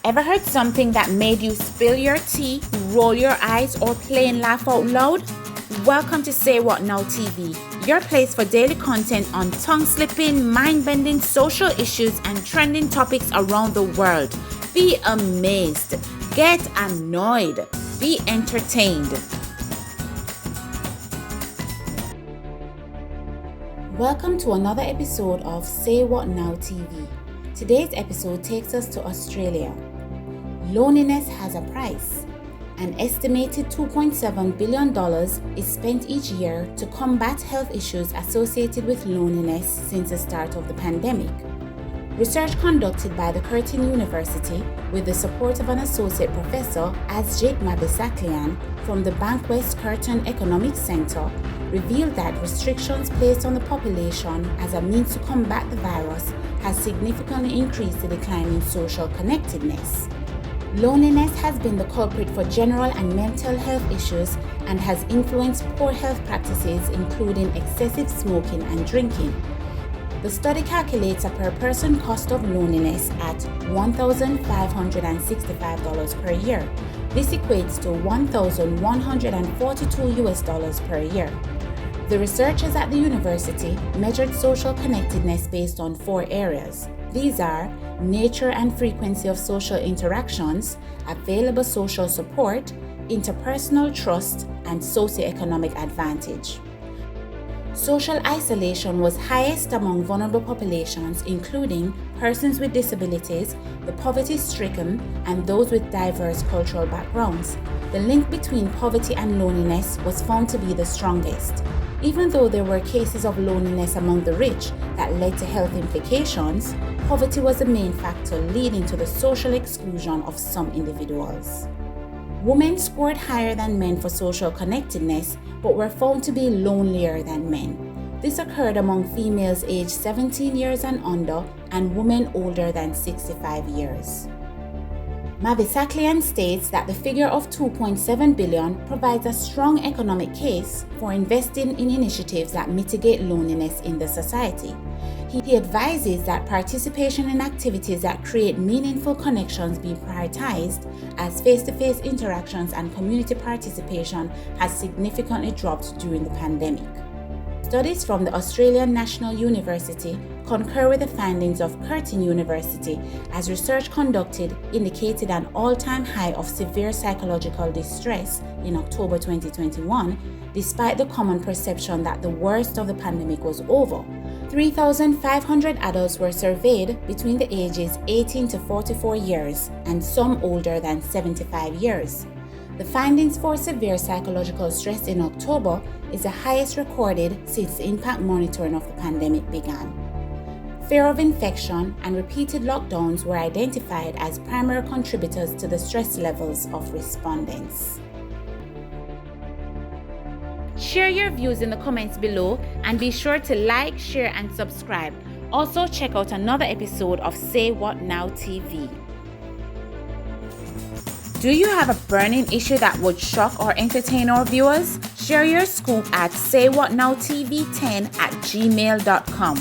Ever heard something that made you spill your tea, roll your eyes, or plain laugh out loud? Welcome to Say What Now TV, your place for daily content on tongue-slipping, mind-bending social issues and trending topics around the world. Be amazed, get annoyed, be entertained. Welcome to another episode of Say What Now TV. Today's episode takes us to Australia. Loneliness has a price. An estimated $2.7 billion is spent each year to combat health issues associated with loneliness since the start of the pandemic. Research conducted by the Curtin University with the support of an associate professor, Asjit Mabisaklian, from the Bankwest Curtin Economics Center, revealed that restrictions placed on the population as a means to combat the virus has significantly increased the decline in social connectedness. Loneliness has been the culprit for general and mental health issues and has influenced poor health practices, including excessive smoking and drinking. The study calculates a per-person cost of loneliness at $1,565 per year. This equates to $1,142 per year. The researchers at the university measured social connectedness based on 4 areas. These are nature and frequency of social interactions, available social support, interpersonal trust, and socioeconomic advantage. Social isolation was highest among vulnerable populations, including persons with disabilities, the poverty-stricken, and those with diverse cultural backgrounds. The link between poverty and loneliness was found to be the strongest. Even though there were cases of loneliness among the rich that led to health implications, poverty was the main factor leading to the social exclusion of some individuals. Women scored higher than men for social connectedness, but were found to be lonelier than men. This occurred among females aged 17 years and under and women older than 65 years. Mabisaklian states that the figure of $2.7 billion provides a strong economic case for investing in initiatives that mitigate loneliness in the society. He advises that participation in activities that create meaningful connections be prioritized, as face-to-face interactions and community participation has significantly dropped during the pandemic. Studies from the Australian National University concur with the findings of Curtin University, as research conducted indicated an all-time high of severe psychological distress in October 2021, despite the common perception that the worst of the pandemic was over. 3,500 adults were surveyed between the ages 18 to 44 years and some older than 75 years. The findings for severe psychological stress in October is the highest recorded since the impact monitoring of the pandemic began. Fear of infection and repeated lockdowns were identified as primary contributors to the stress levels of respondents. Share your views in the comments below and be sure to like, share, and subscribe. Also, check out another episode of Say What Now TV. Do you have a burning issue that would shock or entertain our viewers? Share your scoop at saywhatnowtv10@gmail.com.